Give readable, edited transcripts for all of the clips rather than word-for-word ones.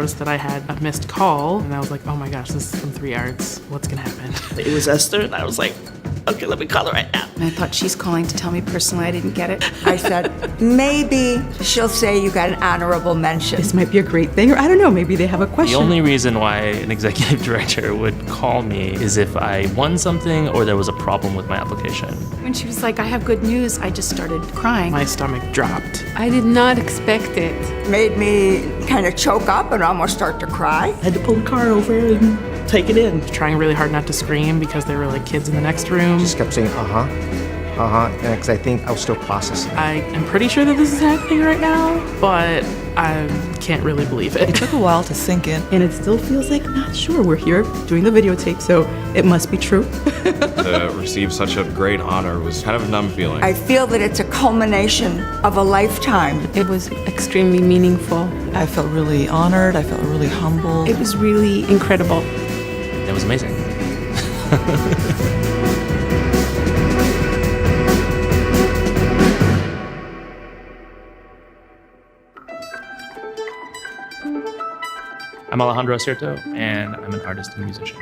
noticed that I had a missed call, and I was like, oh my gosh, this is from 3 Arts. What's gonna happen? It was Esther, and I was like, okay, let me call her right now. And I thought, she's calling to tell me personally I didn't get it. I said, maybe she'll say you got an honorable mention. This might be a great thing, or I don't know, maybe they have a question. The only reason why an executive director would call me is if I won something or there was a problem with my application. When she was like, I have good news, I just started crying. My stomach dropped. I did not expect it. Made me kind of choke up and almost start to cry. I had to pull the car over and take it in. Trying really hard not to scream because there were like kids in the next room. Just kept saying, because I think I was still processing. I am pretty sure that this is happening right now, but I can't really believe It it. took a while to sink in. And it still feels like, not sure, we're here doing the videotape, so it must be true. To receive such a great honor was kind of a numb feeling. I feel that it's a culmination of a lifetime. It was extremely meaningful. I felt really honored. I felt really humbled. It was really incredible. It was amazing. I'm Alejandro Acierto, and I'm an artist and musician.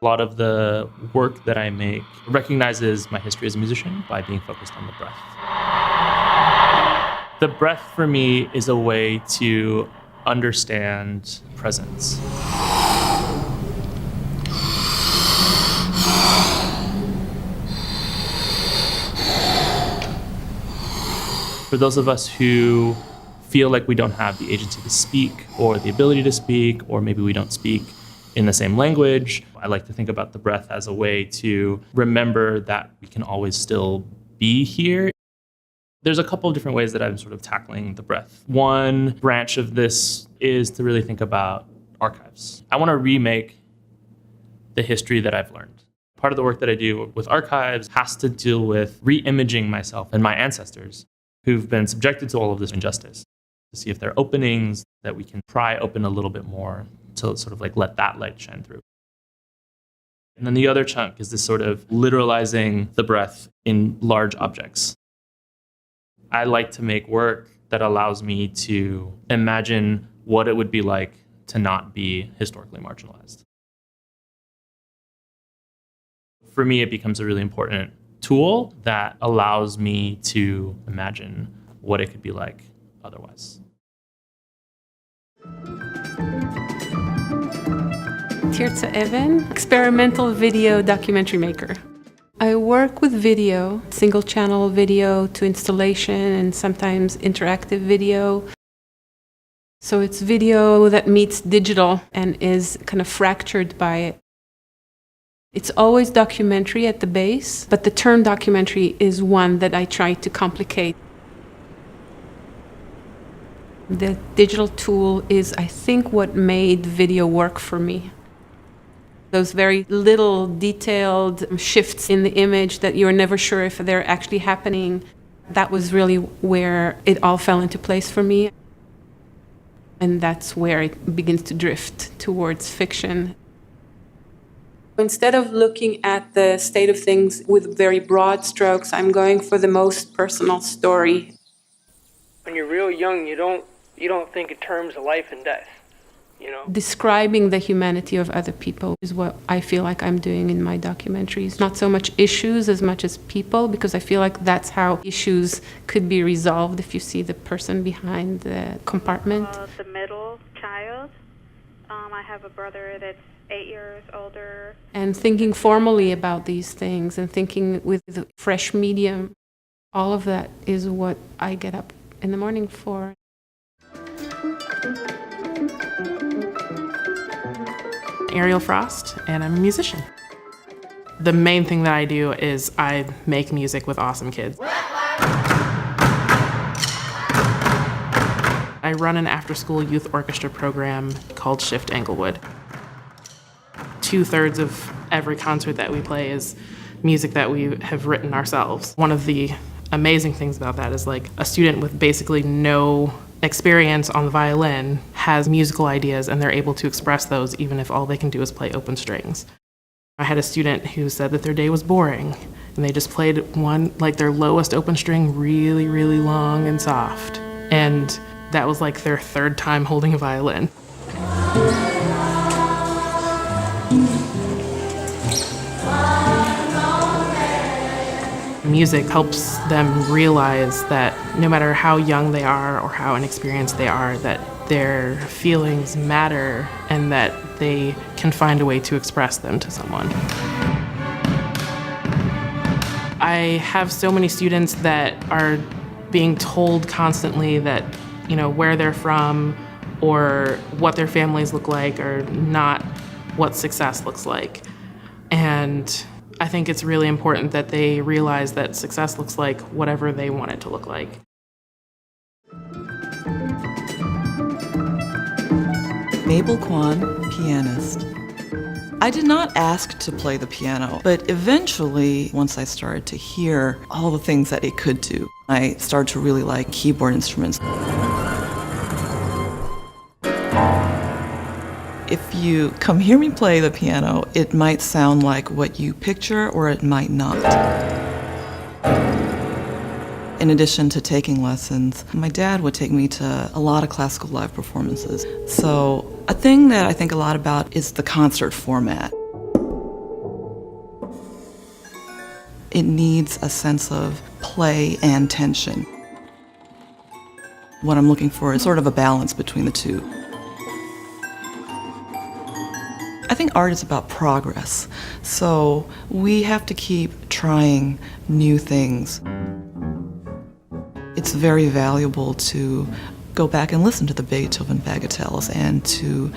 A lot of the work that I make recognizes my history as a musician by being focused on the breath. The breath for me is a way to understand presence. For those of us who feel like we don't have the agency to speak or the ability to speak, or maybe we don't speak in the same language, I like to think about the breath as a way to remember that we can always still be here. There's a couple of different ways that I'm sort of tackling the breath. One branch of this is to really think about archives. I want to remake the history that I've learned. Part of the work that I do with archives has to deal with re-imaging myself and my ancestors who've been subjected to all of this injustice, to see if there are openings that we can pry open a little bit more to sort of like let that light shine through. And then the other chunk is this sort of literalizing the breath in large objects. I like to make work that allows me to imagine what it would be like to not be historically marginalized. For me, it becomes a really important tool that allows me to imagine what it could be like otherwise. Tirza Evan, experimental video documentary maker. I work with video, single channel video to installation and sometimes interactive video. So it's video that meets digital and is kind of fractured by it. It's always documentary at the base, but the term documentary is one that I try to complicate. The digital tool is, I think, what made video work for me. Those very little detailed shifts in the image that you're never sure if they're actually happening, that was really where it all fell into place for me. And that's where it begins to drift towards fiction. Instead of looking at the state of things with very broad strokes, I'm going for the most personal story. When you're real young, you don't think in terms of life and death, you know? Describing the humanity of other people is what I feel like I'm doing in my documentaries. Not so much issues as much as people, because I feel like that's how issues could be resolved if you see the person behind the compartment. The middle child. I have a brother that's 8 years older. And thinking formally about these things and thinking with a fresh medium, all of that is what I get up in the morning for. Ariel Frost, and I'm a musician. The main thing that I do is I make music with awesome kids. I run an after-school youth orchestra program called Shift Englewood. 2/3 of every concert that we play is music that we have written ourselves. One of the amazing things about that is like a student with basically no experience on the violin has musical ideas and they're able to express those even if all they can do is play open strings. I had a student who said that their day was boring and they just played one, like their lowest open string really, really long and soft. And that was like their third time holding a violin. Music helps them realize that no matter how young they are or how inexperienced they are, that their feelings matter and that they can find a way to express them to someone. I have so many students that are being told constantly that, where they're from or what their families look like are not what success looks like. And I think it's really important that they realize that success looks like whatever they want it to look like. Mabel Kwan, pianist. I did not ask to play the piano, but eventually, once I started to hear all the things that it could do, I started to really like keyboard instruments. If you come hear me play the piano, it might sound like what you picture or it might not. In addition to taking lessons, my dad would take me to a lot of classical live performances. So a thing that I think a lot about is the concert format. It needs a sense of play and tension. What I'm looking for is sort of a balance between the two. I think art is about progress, so we have to keep trying new things. It's very valuable to go back and listen to the Beethoven bagatelles and to,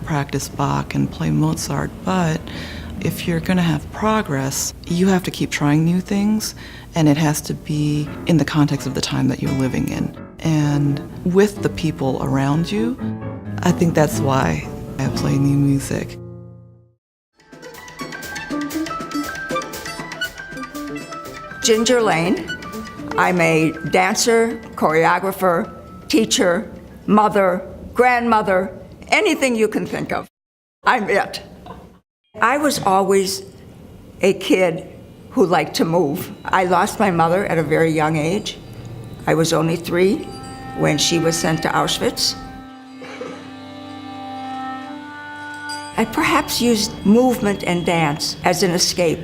practice Bach and play Mozart, but if you're going to have progress, you have to keep trying new things, and it has to be in the context of the time that you're living in and with the people around you. I think that's why I play new music. Ginger Lane. I'm a dancer, choreographer, teacher, mother, grandmother, anything you can think of. I'm it. I was always a kid who liked to move. I lost my mother at a very young age. I was only 3 when she was sent to Auschwitz. I perhaps used movement and dance as an escape.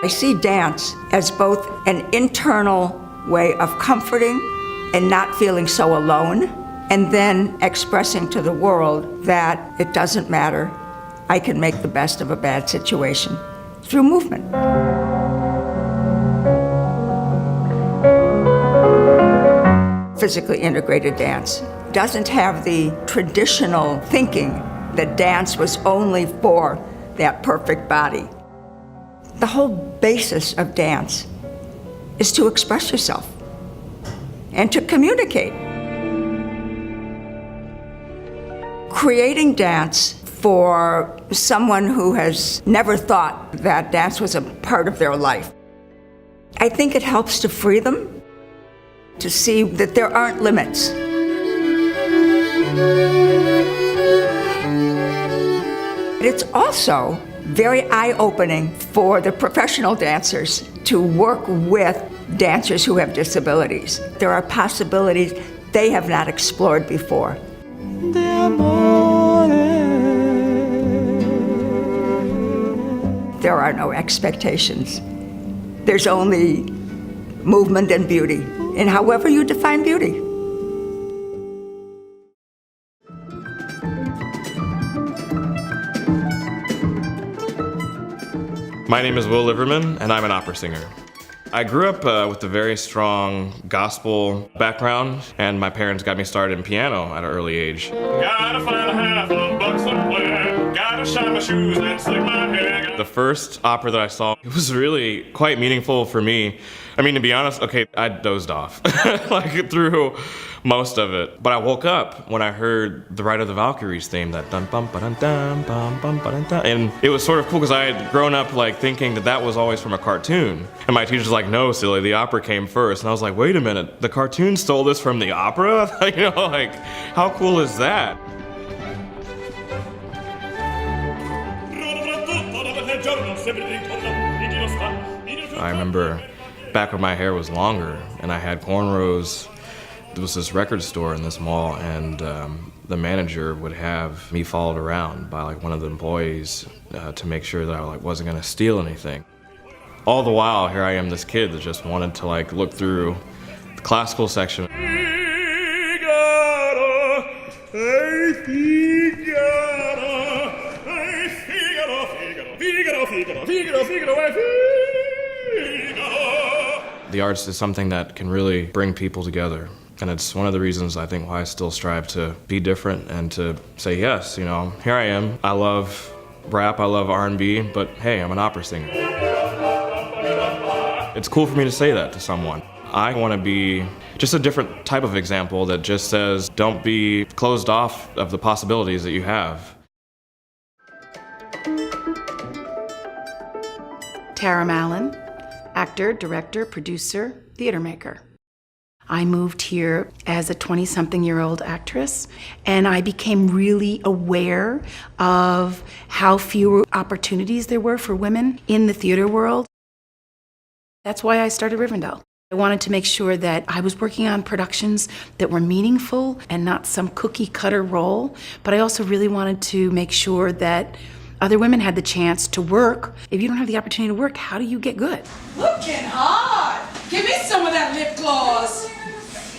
I see dance as both an internal way of comforting and not feeling so alone, and then expressing to the world that it doesn't matter. I can make the best of a bad situation through movement. Physically integrated dance doesn't have the traditional thinking that dance was only for that perfect body. The whole basis of dance is to express yourself and to communicate. Creating dance for someone who has never thought that dance was a part of their life, I think it helps to free them, to see that there aren't limits. It's also very eye-opening for the professional dancers to work with dancers who have disabilities. There are possibilities they have not explored before. There are no expectations. There's only movement and beauty, and however you define beauty. My name is Will Liverman, and I'm an opera singer. I grew up with a very strong gospel background, and my parents got me started in piano at an early age. Gotta find a handful of bucks somewhere, gotta shine my shoes and slick my hair. The first opera that I saw, it was really quite meaningful for me. I mean, to be honest, okay, I dozed off like through most of it. But I woke up when I heard the Ride of the Valkyries theme, that dun bum ba dun dun bum bum ba dun dun. And it was sort of cool because I had grown up like thinking that that was always from a cartoon. And my teacher's like, no, silly, the opera came first. And I was like, wait a minute, the cartoon stole this from the opera? Like, how cool is that? I remember back when my hair was longer and I had cornrows. There was this record store in this mall, and the manager would have me followed around by like one of the employees to make sure that I like wasn't gonna steal anything. All the while, here I am, this kid that just wanted to like look through the classical section. The arts is something that can really bring people together. And it's one of the reasons I think why I still strive to be different and to say yes, you know, here I am. I love rap, I love R&B, but hey, I'm an opera singer. It's cool for me to say that to someone. I want to be just a different type of example that just says, don't be closed off of the possibilities that you have. Tara Mallon, actor, director, producer, theater maker. I moved here as a 20-something-year-old actress, and I became really aware of how few opportunities there were for women in the theater world. That's why I started Rivendell. I wanted to make sure that I was working on productions that were meaningful and not some cookie-cutter role, but I also really wanted to make sure that other women had the chance to work. If you don't have the opportunity to work, how do you get good? Looking hot. Give me some of that lip gloss.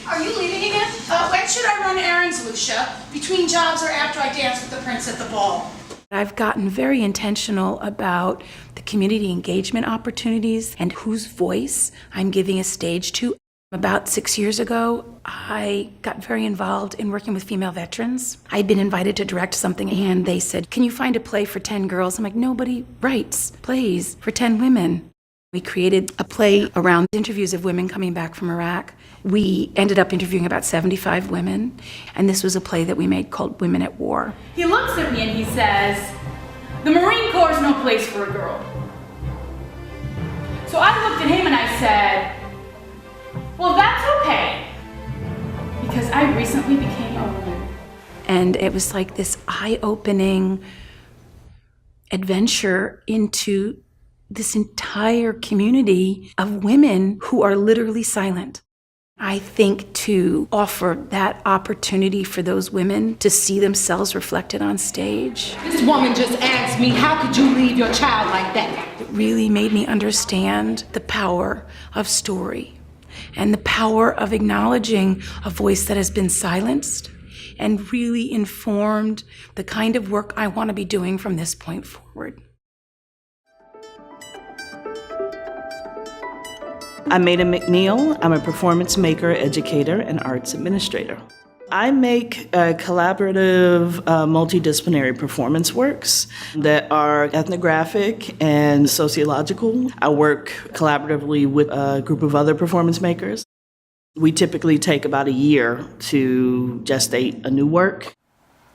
Are you leaving again? When should I run errands, Lucia? Between jobs or after I dance with the prince at the ball? I've gotten very intentional about the community engagement opportunities and whose voice I'm giving a stage to. About 6 years ago, I got very involved in working with female veterans. I'd been invited to direct something, and they said, can you find a play for 10 girls? I'm like, nobody writes plays for 10 women. We created a play around interviews of women coming back from Iraq. We ended up interviewing about 75 women, and this was a play that we made called Women at War. He looks at me and he says, the Marine Corps is no place for a girl. So I looked at him and I said, well, that's okay, because I recently became a woman. And it was like this eye-opening adventure into this entire community of women who are literally silent. I think to offer that opportunity for those women to see themselves reflected on stage. This woman just asked me, how could you leave your child like that? It really made me understand the power of story and the power of acknowledging a voice that has been silenced, and really informed the kind of work I want to be doing from this point forward. I'm Maida McNeil. I'm a performance maker, educator, and arts administrator. I make collaborative, multidisciplinary performance works that are ethnographic and sociological. I work collaboratively with a group of other performance makers. We typically take about a year to gestate a new work.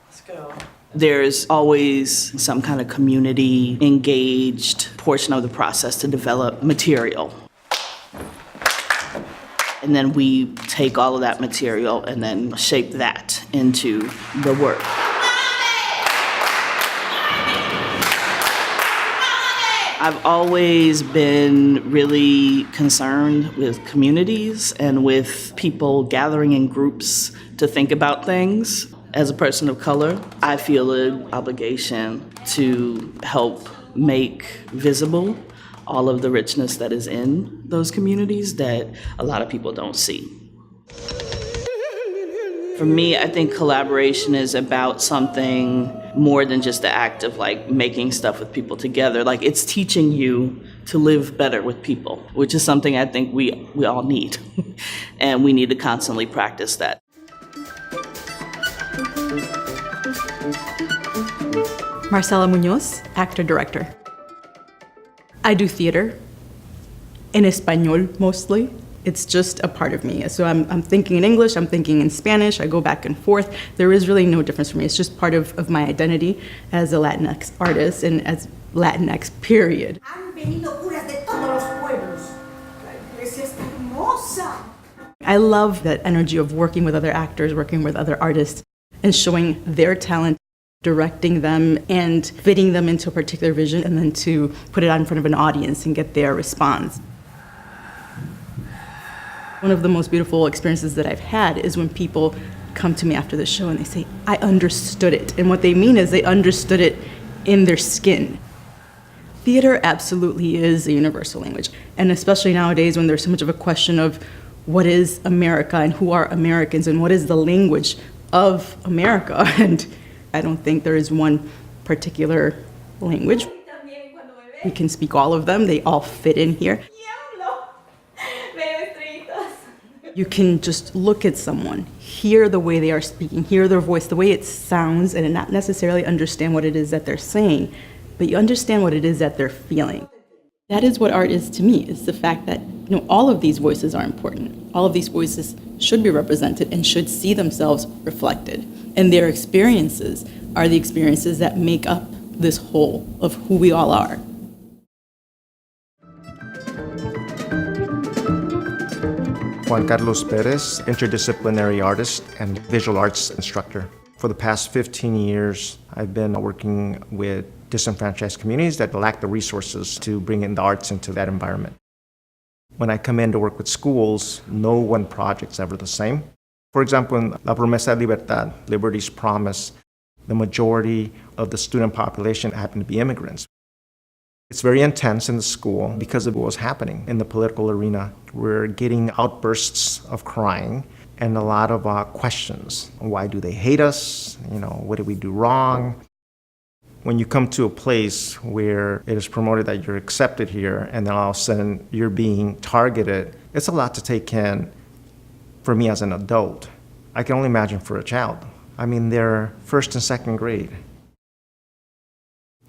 Let's go. There's always some kind of community engaged portion of the process to develop material. And then we take all of that material and then shape that into the work. I've always been really concerned with communities and with people gathering in groups to think about things. As a person of color, I feel an obligation to help make visible all of the richness that is in those communities that a lot of people don't see. For me, I think collaboration is about something more than just the act of like making stuff with people together. Like, it's teaching you to live better with people, which is something I think we all need. And we need to constantly practice that. Marcela Muñoz, actor-director. I do theater, in Espanol mostly. It's just a part of me. So I'm thinking in English, I'm thinking in Spanish, I go back and forth. There is really no difference for me. It's just part of my identity as a Latinx artist and as Latinx, period. I love that energy of working with other actors, working with other artists, and showing their talent, directing them and fitting them into a particular vision, and then to put it out in front of an audience and get their response. One of the most beautiful experiences that I've had is when people come to me after the show and they say, I understood it. And what they mean is they understood it in their skin. Theater absolutely is a universal language. And especially nowadays when there's so much of a question of what is America and who are Americans and what is the language of America. And I don't think there is one particular language. We can speak all of them. They all fit in here. You can just look at someone, hear the way they are speaking, hear their voice, the way it sounds, and not necessarily understand what it is that they're saying, but you understand what it is that they're feeling. That is what art is to me, is the fact that all of these voices are important. All of these voices should be represented and should see themselves reflected. And their experiences are the experiences that make up this whole of who we all are. Juan Carlos Perez, interdisciplinary artist and visual arts instructor. For the past 15 years, I've been working with disenfranchised communities that lack the resources to bring in the arts into that environment. When I come in to work with schools, no one project's ever the same. For example, in La Promesa de Libertad, Liberty's Promise, the majority of the student population happen to be immigrants. It's very intense in the school because of what was happening in the political arena. We're getting outbursts of crying and a lot of questions. Why do they hate us? What did we do wrong? When you come to a place where it is promoted that you're accepted here and then all of a sudden you're being targeted, it's a lot to take in for me as an adult. I can only imagine for a child. They're first and second grade.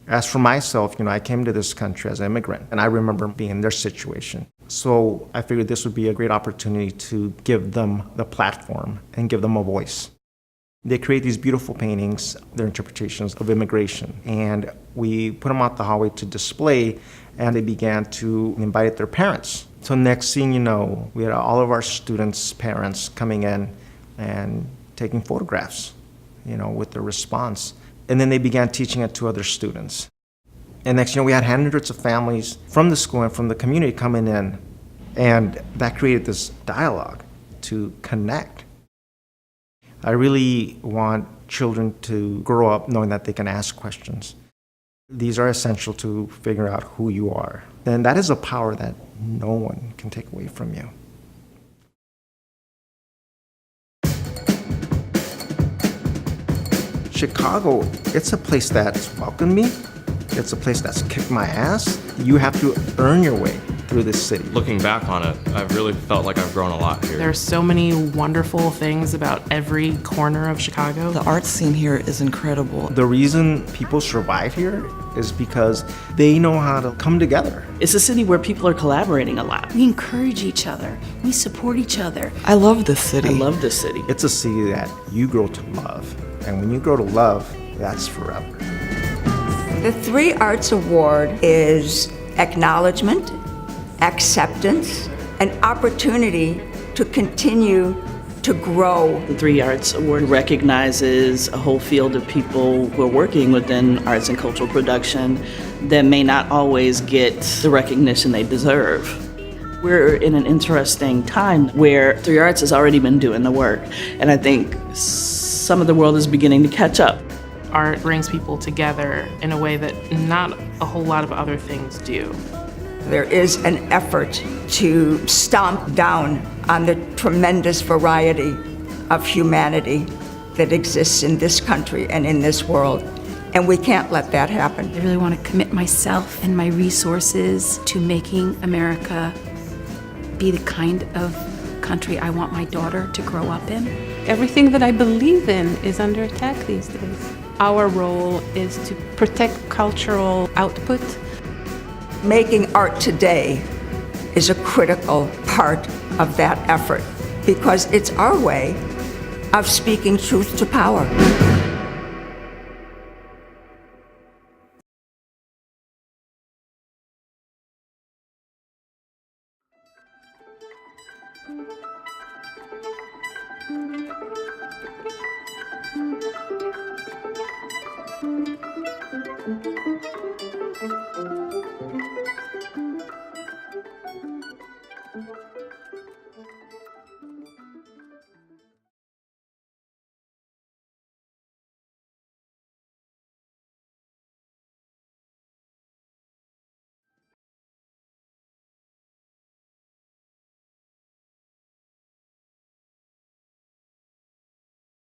As for myself, I came to this country as an immigrant, and I remember being in their situation. So I figured this would be a great opportunity to give them the platform and give them a voice. They create these beautiful paintings, their interpretations of immigration, and we put them out the hallway to display, and they began to invite their parents. So next thing you know, we had all of our students' parents coming in and taking photographs, with their response. And then they began teaching it to other students. And next, we had hundreds of families from the school and from the community coming in. And that created this dialogue to connect. I really want children to grow up knowing that they can ask questions. These are essential to figure out who you are. And that is a power that no one can take away from you. Chicago, it's a place that's welcomed me. It's a place that's kicked my ass. You have to earn your way through this city. Looking back on it, I've really felt like I've grown a lot here. There's so many wonderful things about every corner of Chicago. The art scene here is incredible. The reason people survive here is because they know how to come together. It's a city where people are collaborating a lot. We encourage each other. We support each other. I love this city. I love this city. It's a city that you grow to love. And when you grow to love, that's forever. The Three Arts Award is acknowledgement, acceptance, an opportunity to continue to grow. The Three Arts Award recognizes a whole field of people who are working within arts and cultural production that may not always get the recognition they deserve. We're in an interesting time where Three Arts has already been doing the work, and I think some of the world is beginning to catch up. Art brings people together in a way that not a whole lot of other things do. There is an effort to stomp down on the tremendous variety of humanity that exists in this country and in this world, and we can't let that happen. I really want to commit myself and my resources to making America be the kind of country I want my daughter to grow up in. Everything that I believe in is under attack these days. Our role is to protect cultural output. Making art today is a critical part of that effort because it's our way of speaking truth to power. Thank you.